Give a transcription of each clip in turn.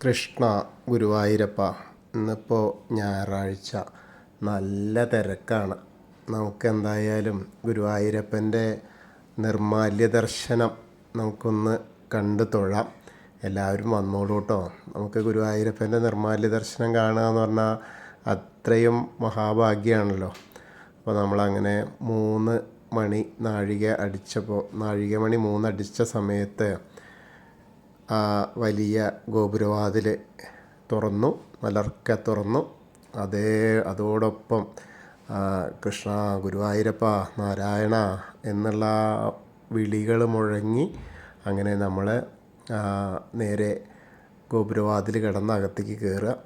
കൃഷ്ണ ഗുരുവായൂരപ്പ, ഇന്നിപ്പോൾ ഞായറാഴ്ച നല്ല തിരക്കാണ്. നമുക്കെന്തായാലും ഗുരുവായൂരപ്പൻ്റെ നിർമാല്യ ദർശനം നമുക്കൊന്ന് കണ്ടു തൊഴാം. എല്ലാവരും വന്നോളൂ കേട്ടോ. നമുക്ക് ഗുരുവായൂരപ്പൻ്റെ നിർമാല്യ ദർശനം കാണുക എന്ന് പറഞ്ഞാൽ അത്രയും മഹാഭാഗ്യമാണല്ലോ. അപ്പോൾ നമ്മളങ്ങനെ 3 മണി നാഴികമണി 3 അടിച്ച സമയത്ത് ആ വലിയ ഗോപുരവാതിൽ തുറന്നു, മലർക്കെ തുറന്നു. അതോടൊപ്പം കൃഷ്ണ ഗുരുവായൂരപ്പ നാരായണ എന്നുള്ള വിളികൾ മുഴങ്ങി. അങ്ങനെ നമ്മൾ നേരെ ഗോപുരവാതിൽ കടന്ന് അകത്തേക്ക് കയറുക.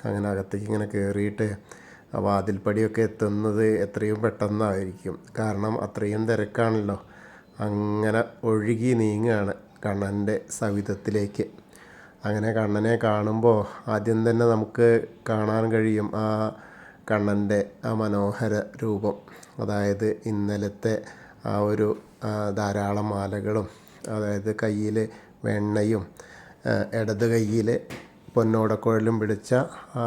അങ്ങനെ അകത്തേക്ക് ഇങ്ങനെ കയറിയിട്ട് ആ വാതിൽപ്പടിയൊക്കെ എത്തുന്നത് എത്രയും പെട്ടെന്നായിരിക്കും, കാരണം അത്രയും തിരക്കാണല്ലോ. അങ്ങനെ ഒഴുകി നീങ്ങുകയാണ് കണ്ണൻ്റെ സവിധത്തിലേക്ക്. അങ്ങനെ കണ്ണനെ കാണുമ്പോൾ ആദ്യം തന്നെ നമുക്ക് കാണാൻ കഴിയും ആ കണ്ണൻ്റെ ആ മനോഹര രൂപം. അതായത് ഇന്നലത്തെ ആ ഒരു ധാരാളം മാലകളും, അതായത് കയ്യിൽ വെണ്ണയും ഇടത് കയ്യിൽ പൊന്നോടക്കുഴലും പിടിച്ച ആ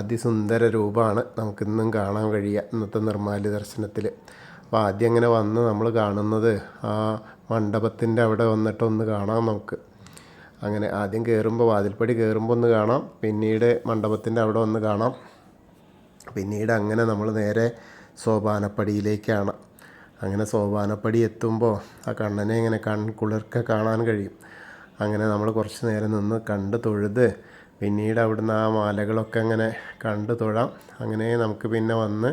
അതിസുന്ദര രൂപമാണ് നമുക്കിന്നും കാണാൻ കഴിയുക ഇന്നത്തെ നിർമാല്യ ദർശനത്തിൽ. അപ്പോൾ ആദ്യം അങ്ങനെ വന്ന് നമ്മൾ കാണുന്നത് ആ മണ്ഡപത്തിൻ്റെ അവിടെ വന്നിട്ടൊന്ന് കാണാം നമുക്ക്. അങ്ങനെ ആദ്യം കയറുമ്പോൾ വാതിൽപ്പടി കയറുമ്പോൾ ഒന്ന് കാണാം, പിന്നീട് മണ്ഡപത്തിൻ്റെ അവിടെ ഒന്ന് കാണാം, പിന്നീട് അങ്ങനെ നമ്മൾ നേരെ സോപാനപ്പടിയിലേക്കാണ്. അങ്ങനെ സോപാനപ്പടി എത്തുമ്പോൾ ആ കണ്ണനെ ഇങ്ങനെ കൺകുളിർക്കെ കാണാൻ കഴിയും. അങ്ങനെ നമ്മൾ കുറച്ച് നേരം നിന്ന് കണ്ട് തൊഴുത് പിന്നീട് അവിടുന്ന് ആ മാലകളൊക്കെ അങ്ങനെ കണ്ടു തൊഴാം. അങ്ങനെ നമുക്ക് പിന്നെ വന്ന്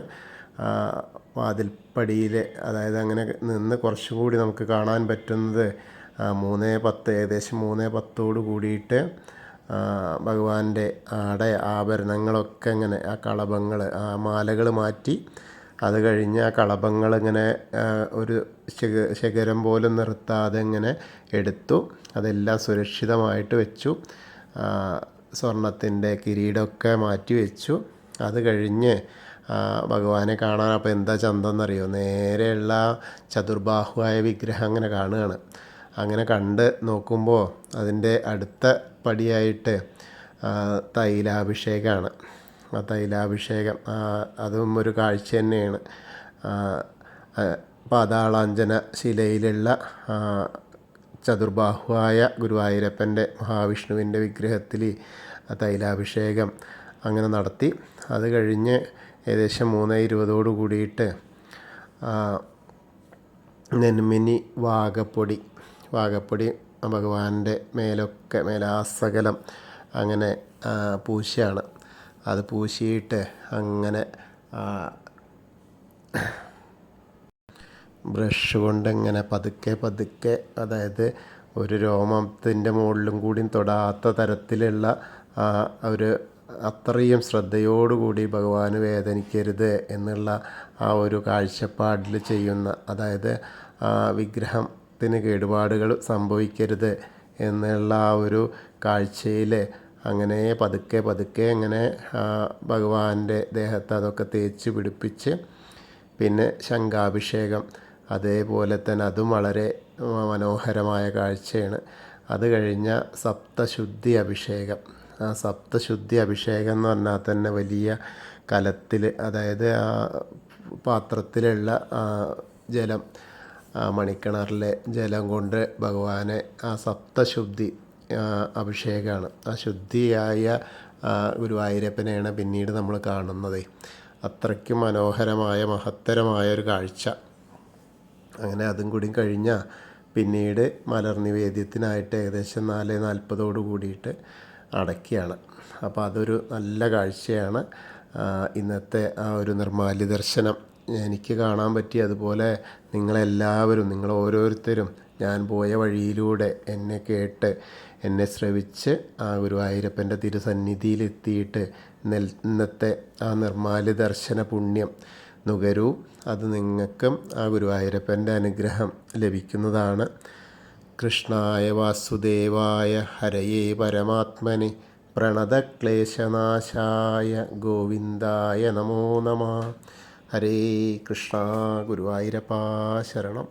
വാതിൽപ്പടിയിൽ, അതായത് അങ്ങനെ നിന്ന് കുറച്ചും കൂടി നമുക്ക് കാണാൻ പറ്റുന്നത് 3:10, ഏകദേശം 3:10 കൂടിയിട്ട് ഭഗവാന്റെ ആഭരണങ്ങളൊക്കെ ഇങ്ങനെ ആ കളഭങ്ങൾ, ആ മാലകൾ മാറ്റി, അത് കഴിഞ്ഞ് ആ കളഭങ്ങൾ ഇങ്ങനെ ഒരു ശകരം പോലും നിർത്താതെ ഇങ്ങനെ എടുത്തു. അതെല്ലാം സുരക്ഷിതമായിട്ട് വെച്ചു. സ്വർണത്തിൻ്റെ കിരീടമൊക്കെ മാറ്റി വെച്ചു. അത് കഴിഞ്ഞ് ഭഗവാനെ കാണാൻ അപ്പോൾ എന്താ ചന്തമെന്നറിയോ, നേരെയുള്ള ചതുർബാഹുവായ വിഗ്രഹം അങ്ങനെ കാണുകയാണ്. അങ്ങനെ കണ്ട് നോക്കുമ്പോൾ അതിൻ്റെ അടുത്ത പടിയായിട്ട് തൈലാഭിഷേകമാണ്. ആ തൈലാഭിഷേകം അതും ഒരു കാഴ്ച തന്നെയാണ്. പാതാളാഞ്ജന ശിലയിലുള്ള ചതുർബാഹുവായ ഗുരുവായൂരപ്പൻ്റെ മഹാവിഷ്ണുവിൻ്റെ വിഗ്രഹത്തിൽ തൈലാഭിഷേകം അങ്ങനെ നടത്തി. അത് കഴിഞ്ഞ് ഏകദേശം 3:20 കൂടിയിട്ട് നെന്മിനി വാകപ്പൊടി ഭഗവാന്റെ മേലാസകലം അങ്ങനെ പൂശിയാണ്. അത് പൂശിയിട്ട് അങ്ങനെ ബ്രഷ് കൊണ്ട് ഇങ്ങനെ പതുക്കെ, അതായത് ഒരു രോമത്തിൻ്റെ മുകളിലും കൂടി തൊടാത്ത തരത്തിലുള്ള ഒരു അത്രയും ശ്രദ്ധയോടുകൂടി ഭഗവാന് വേദനിക്കരുത് എന്നുള്ള ആ ഒരു കാഴ്ചപ്പാടിൽ ചെയ്യുന്ന, അതായത് വിഗ്രഹത്തിന് കേടുപാടുകൾ സംഭവിക്കരുത് എന്നുള്ള ആ ഒരു കാഴ്ചയിൽ അങ്ങനെ പതുക്കെ അങ്ങനെ ഭഗവാന്റെ ദേഹത്ത് അതൊക്കെ തേച്ച് പിടിപ്പിച്ച്, പിന്നെ ശംഖാഭിഷേകം അതേപോലെ തന്നെ അതും വളരെ മനോഹരമായ കാഴ്ചയാണ്. അത് കഴിഞ്ഞ സപ്തശുദ്ധി അഭിഷേകം. ആ സപ്തശുദ്ധി അഭിഷേകം എന്ന് പറഞ്ഞാൽ തന്നെ വലിയ കലത്തിൽ, അതായത് ആ പാത്രത്തിലുള്ള ജലം, മണിക്കിണറിലെ ജലം കൊണ്ട് ഭഗവാനെ ആ സപ്തശുദ്ധി അഭിഷേകമാണ്. ആ ശുദ്ധിയായ ഗുരുവായൂരപ്പനെയാണ് പിന്നീട് നമ്മൾ കാണുന്നത്. അത്രയ്ക്കും മനോഹരമായ മഹത്തരമായ ഒരു കാഴ്ച. അങ്ങനെ അതും കൂടി കഴിഞ്ഞാൽ പിന്നീട് മലർ നിവേദ്യത്തിനായിട്ട് ഏകദേശം 4:40 കൂടിയിട്ട് അടയ്ക്കുകയാണ്. അപ്പോൾ അതൊരു നല്ല കാഴ്ചയാണ്. ഇന്നത്തെ ആ ഒരു നിർമാല്യ ദർശനം എനിക്ക് കാണാൻ പറ്റി. അതുപോലെ നിങ്ങൾ ഓരോരുത്തരും ഞാൻ പോയ വഴിയിലൂടെ എന്നെ കേട്ട്, എന്നെ ശ്രവിച്ച് ആ ഗുരുവായൂരപ്പൻ്റെ തിരുസന്നിധിയിലെത്തിയിട്ട് ഇന്നത്തെ ആ നിർമാല്യ ദർശന പുണ്യം നുകരൂ. അത് നിങ്ങൾക്കും ആ ഗുരുവായൂരപ്പൻ്റെ അനുഗ്രഹം ലഭിക്കുന്നതാണ്. കൃഷ്ണായ വാസുദേവായ ഹരയേ പരമാത്മനെ പ്രണതക്ലേശനാശായ ഗോവിന്ദായ നമോ നമഃ. ഹരേ കൃഷ്ണ. ഗുരുവായൂരപ്പാ ശരണം.